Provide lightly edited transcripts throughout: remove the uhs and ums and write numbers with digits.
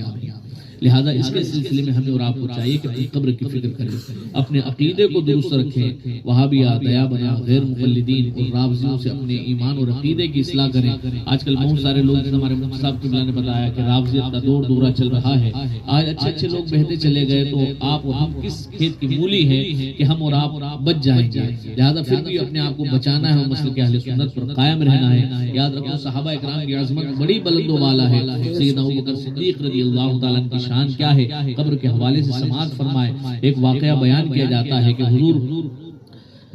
دنیا میں۔ لہذا اس کے سلسلے میں ہمیں اور آپ کو چاہیے کہ اپنی قبر کی فکر کریں، اپنے عقیدے کو درست رکھیں، وہابیہ، دیابندہ، غیر مقلدین اور رافضیوں سے اپنے ایمان اور عقیدے کی اصلاح کریں۔ آج کل بہت سارے لوگ، جیسے ہمارے مفتی صاحب قبلہ نے بتایا کہ رافضیت کا دور دورہ چل رہا ہے، آج اچھے اچھے لوگ بہتے چلے گئے تو آپ اور ہم کس کھیت کی مولی ہیں کہ ہم اور آپ بچ جائیں گے۔ لہذا پھر بھی اپنے آپ کو بچانا ہے اور مسلک اہل سنت پر قائم رہنا ہے۔ یاد رکھو صحابہ اکرام کی عظمت بڑی بلند و بالا ہے۔ سیدنا ابوبکر صدیق رضی اللہ تعالیٰ عنہ کی شان کیا ہے، قبر کے حوالے سے سماعت فرمائے۔ ایک واقعہ بیان کیا جاتا ہے کہ حضور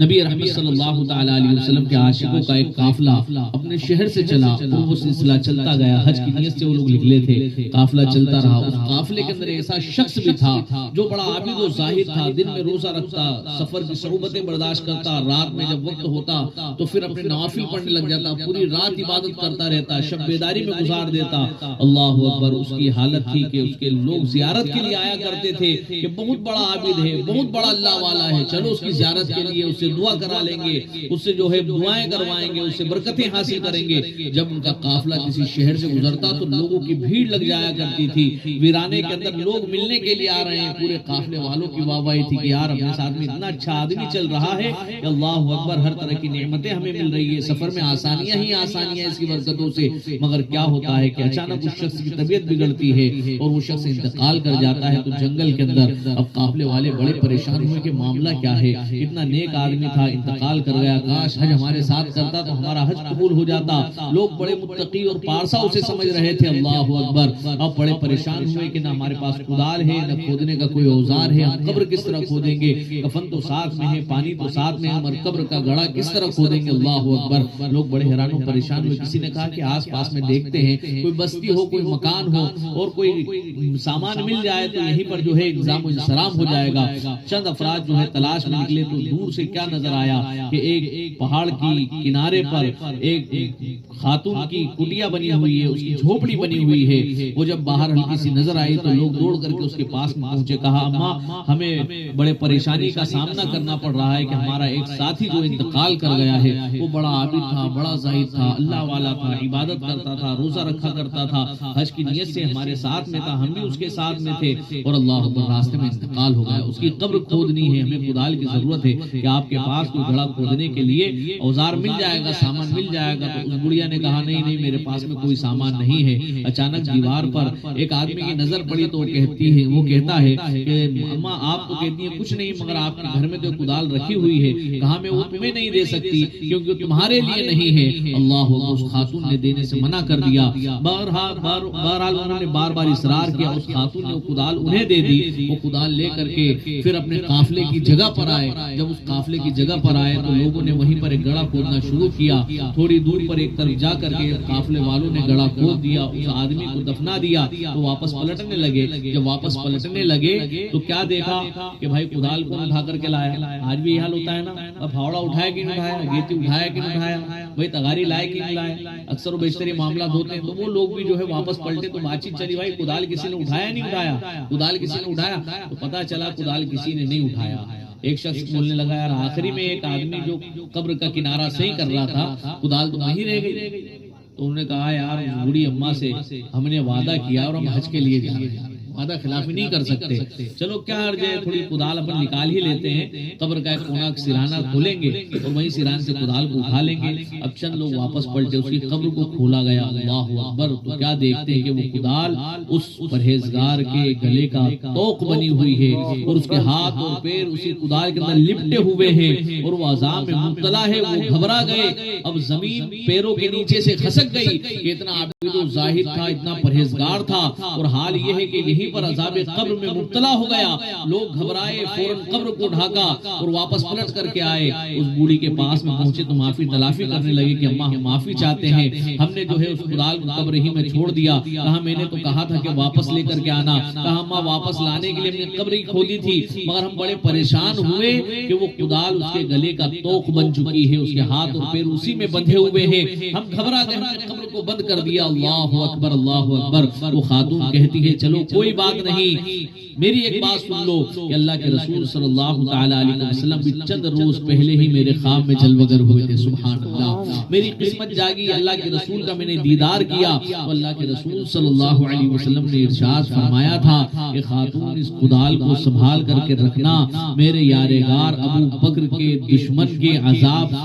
نبی رحمت صلی اللہ تعالیٰ علیہ وسلم کے عاشقوں کا ایک قافلہ اپنے شہر سے چلا اور وہ سلسلہ چلتا گیا۔ حج کی نیت سے وہ لوگ نکلے تھے، قافلہ چلتا رہا۔ اس قافلے کے اندر ایسا شخص بھی تھا جو بڑا عابد و زاہد تھا، دن میں روزہ رکھتا، سفر کی صعوبتیں برداشت کرتا، رات میں جب وقت ہوتا تو پھر اپنے نوافل پڑھنے لگ جاتا، پوری رات عبادت کرتا رہتا، شب بیداری میں گزار دیتا۔ اللہ اکبر! اس کی حالت تھی کہ اس کے لوگ زیارت کے لیے آیا کرتے تھے کہ بہت بڑا عابد ہے، بہت بڑا اللہ والا ہے، چلو اس کی زیارت کے لیے، اس سے دعا کرا لیں گے، اس سے جو ہے دعائیں کروائیں گے، اس سے برکتیں حاصل کریں گے۔ جب ان کا قافلہ کسی شہر سے گزرتا تو لوگوں کی بھیڑ لگ جایا کرتی تھی، ویرانے کے اندر لوگ ملنے کے لیے آ رہے ہیں، پورے قافلے والوں کی واہ واہی تھی کہ یار اپنے ساتھ میں اتنا اچھا آدمی چل رہا ہے کہ اللہ اکبر، ہر طرح کی نعمتیں ہمیں مل رہی ہے، سفر میں آسانیاں ہی آسانیاں اس کی برکتوں سے۔ مگر کیا ہوتا ہے کہ اچانک اس شخص کی طبیعت بگڑتی ہے اور وہ شخص انتقال کر جاتا ہے تو جنگل کے اندر اب قافلے والے بڑے پریشان ہوئے کہ معاملہ کیا ہے، اتنا نیک آدمی تھا، انتقال کر گیا، کاش حج ہمارے ساتھ کرتا تو ہمارا حج قبول ہو جاتا۔ لوگ بڑے متقی اور پارسا اسے سمجھ رہے تھے، اللہ اکبر! اب بڑے پریشان ہوئے کہ نہ ہمارے پاس کدال ہے، نہ کھودنے کا کوئی اوزار ہے، ہم قبر کس طرح کھودیں گے، کفن تو ساتھ میں ہے، پانی تو ساتھ میں ہے، ہم قبر کا گڑھا کس طرح کھودیں گے، اللہ اکبر! لوگ بڑے حیران و پریشان ہوئے۔ کسی نے کہا کہ آس پاس میں دیکھتے ہیں، کوئی بستی ہو، کوئی مکان ہو اور کوئی سامان مل جائے تو یہیں پر جو ہے انتظام و انصرام ہو جائے گا۔ چند افراد جو ہے تلاش میں نکلے تو دور سے کیا نظر آیا کہ ایک پہاڑ کی کنارے پر ایک خاتون کی کٹیا بنی ہوئی ہے، اس کی جھوپڑی بنی ہوئی ہے۔ وہ جب باہر ہلکی سی نظر آئی تو لوگ دوڑ کر کے اس کے پاس میں پہنچے، کہا اماں ہمیں بڑے پریشانی کا سامنا کرنا پڑ رہا ہے کہ ہمارا ایک ساتھی جو انتقال کر گیا ہے، وہ بڑا عابد تھا، بڑا زاہد تھا، اللہ والا تھا، عبادت کرتا تھا، روزہ رکھا کرتا تھا، حج کی نیت سے ہمارے ساتھ میں تھا، ہم بھی اس کے ساتھ میں تھے اور اللہ اکبر راستے میں انتقال ہو گیا۔ اس کی قبر کھودنی ہے، ہمیں کدال کی ضرورت ہے کہ آپ کے پاس کوئی گڑھا کھودنے کے لیے اوزار مل جائے گا، سامان مل جائے گا۔ تو اس بڑھیا نے کہا نہیں نہیں، میرے پاس میں کوئی سامان نہیں ہے۔ اچانک دیوار پر ایک آدمی کی نظر پڑی تو وہ کہتا ہے کہ اماں آپ تو کہتی ہیں کچھ نہیں، مگر آپ کے گھر میں تو کدال رکھی ہوئی ہے، کہا میں وہ تمہیں نہیں دے سکتی کیونکہ تمہارے لیے نہیں ہے۔ اللہ اس خاتون نے دینے سے منع کر دیا۔ بہرحال انہوں نے بار بار اصرار کیا، اس خاتون نے وہ کدال انہیں دے دی۔ وہ کدال لے کر کے پھر اپنے قافلے کی جگہ پر آئے۔ جب اس قافلے کی جگہ پر آئے تو لوگوں نے وہیں پر ایک گڑھا کھودنا شروع کیا۔ تھوڑی دور پر ایک طرف جا کر کے قافلے والوں نے گڑھا کھود دیا، اس آدمی کو دفنا دیا تو واپس پلٹنے لگے۔ جب واپس پلٹنے لگے تو کیا دیکھا کہ بھائی کدال کون اٹھا کر کے لایا؟ آج بھی یہ حال ہوتا ہے نا، اب پھاوڑا اٹھایا کہ نہیں اٹھایا، گیتی اٹھایا کہ نہیں اٹھایا، بھائی تغاری لائے کہ نہیں لائے، اکثر و بیشتر یہ معاملات ہوتے ہیں۔ تو وہ لوگ بھی جو ہے واپس پلٹے تو بات چیت چلی، بھائی کدال کسی نے اٹھایا نہیں اٹھایا، کدال کسی نے اٹھایا؟ تو پتا چلا کدال کسی نے نہیں اٹھایا۔ ایک شخص بولنے لگا یار آخری میں ایک آدمی جو قبر کا کنارہ صحیح کر رہا تھا، کدال تو وہیں رہ گئی۔ تو انہوں نے کہا یار اس بوڑھی اماں سے ہم نے وعدہ کیا اور ہم حج کے لیے جا رہے ہیں، وعدہ خلافی نہیں کر سکتے، چلو کیا عرض ہے تھوڑی کدال اپن نکال ہی لیتے ہیں، قبر کا ایک کونا سرانہ کھولیں گے اور وہیں سران سے کدال کو اٹھا لیں گے۔ اب چند لوگ واپس پلٹے، اس کی قبر کو کھولا گیا، اللہ اکبر! تو کیا دیکھتے ہیں کہ وہ کدال اس پرہیزگار کے گلے کا توق بنی ہوئی ہے اور اس کے ہاتھ اور پیر اسی کدال کے اندر لپٹے ہوئے ہیں اور وہ عذاب میں مبتلا ہے۔ وہ گھبرا گئے، اب زمین پیروں کے نیچے سے کھسک گئی کہ اتنا عابد و زاہد تھا، اتنا پرہیزگار تھا اور حال یہ ہے کہ یہی پر عذاب قبر میں مبتلا ہو گیا۔ لوگ گھبرائے، فوراً قبر کو ڈھاکا اور واپس پلٹ کر کے آئے۔ اس بوڑھی کے پاس میں پہنچے تو معافی تلافی کرنے لگے کہ اماں ہم معافی چاہتے ہیں، ہم نے جو ہے اس کدال کو قبر ہی میں چھوڑ دیا، کہا میں نے تو کہا تھا کہ واپس لے کر کے آنا، کہا اماں واپس لانے کے لیے ہم نے قبر ہی کھودی تھی، مگر ہم بڑے پریشان ہوئے کہ وہ کدال اس کے گلے کا توق بن چکی ہے، اس کے ہاتھ اور پیر اسی میں بندھے ہوئے ہیں، ہم گھبرا گئے، ہم نے قبر کو بند کر دیا۔ اللہ اکبر، اللہ اکبر! وہ خاتون کہتی ہے چلو کوئی کوئی بات نہیں، میری ایک بات سن لو کہ اللہ کے رسول صلی اللہ تعالی علیہ وسلم بھی چند روز پہلے ہی میرے خواب میں جلوگر ہوئے تھے، سبحان اللہ، میری قسمت جاگی، اللہ کے رسول کا میں نے دیدار کیا، تو اللہ کے رسول صلی اللہ علیہ وسلم نے ارشاد فرمایا تھا کہ خاتون اس کدال کو سنبھال کر کے رکھنا، میرے یارغار ابو بکر کے دشمن کے عذاب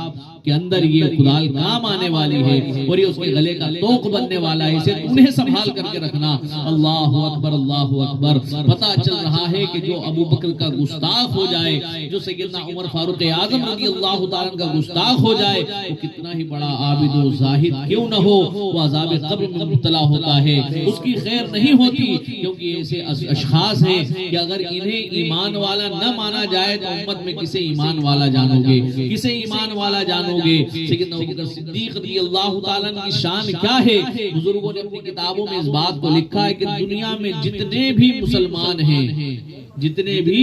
کے اندر یہ کدال کام آنے والی ہے اور یہ اس کے گلے کا توق بننے والا ہے، اسے انہیں سنبھال کر کے رکھنا۔ اللہ اکبر، اللہ اکبر۔ پتہ چل رہا ہے کہ جو ابو بکر کا گستاخ ہو جائے، جو سیدنا عمر فاروق اعظم رضی اللہ تعالیٰ کا گستاخ ہو جائے، وہ کتنا ہی بڑا عابد و زاہد کیوں نہ ہو، وہ عذاب قبر میں مبتلا ہوتا ہے، اس کی خیر نہیں ہوتی، کیونکہ ایسے اشخاص ہیں کہ اگر انہیں ایمان والا نہ مانا جائے تو امت میں کسے ایمان والا جانو گے، کسے ایمان والا جانو گے۔ سیدنا ابوبکر صدیق رضی اللہ تعالیٰ کی شان کیا ہے؟ بزرگوں نے اپنی کتابوں میں اس بات کو لکھا ہے کہ دنیا میں جتنے بھی مسلمان ہیں، جتنے بھی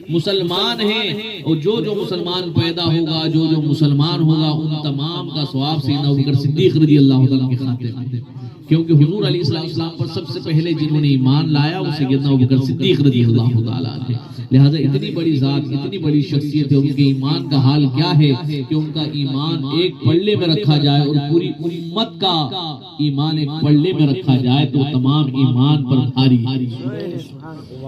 مسلمان ہیں، اور جو مسلمان پیدا ہوگا، جو مسلمان ہوگا، ان تمام کا ثواب سیدنا ابوبکر صدیق رضی اللہ تعالیٰ کے کھاتے میں، کیونکہ حضور علیہ السلام پر سب سے پہلے جنہوں نے ایمان لایا وہ سیدنا ابوبکر صدیق رضی اللہ تعالیٰ عنہ، لہذا اتنی بڑی ذات، اتنی بڑی شخصیت ہے، ان کے ایمان کا حال کیا ہے کہ ان کا ایمان ایک پلڑے میں رکھا جائے اور پوری امت کا ایمان ایک پلڑے میں رکھا جائے تو تمام ایمان پر بھاری،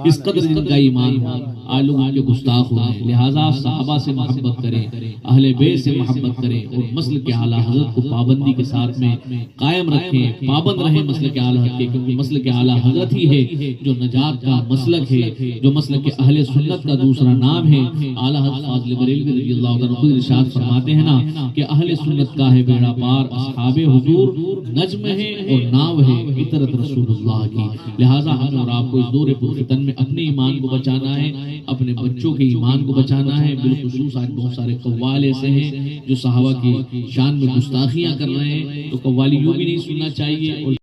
اس قدر جن کا ایمان ہو، آلو کے گستاخ ہوئے، لہذا صحابہ سے محبت کریں، اہل بیت سے محبت کریں اور مسلک اعلیٰ حضرت کو پابندی کے ساتھ میں قائم رکھیں، پابند رہیں مسلک اعلیٰ حضرت کے، کیونکہ مسلک اعلیٰ حضرت ہی ہے جو نجات کا مسلک ہے، جو مسلک اہل سنت کا دوسرا نام ہے۔ اعلیٰ حضرت فاضل بریلوی رضی اللہ عنہ خود ارشاد فرماتے ہیں نا کہ اہل سنت کا ہے بیڑا پار، اصحاب حضور نجم ہے اور ناو ہے عطرت رسول اللہ کی، لہٰذا ہمیں اور آپ کو اس دور پرفتن میں اپنے ایمان کو بچانا ہے، اپنے بچوں کے ایمان کو بچانا ہے۔ بالخصوص آج بہت سارے قوال ایسے ہیں جو صحابہ کی شان میں گستاخیاں کر رہے ہیں، تو قوالی یوں بھی نہیں سننا چاہیے اور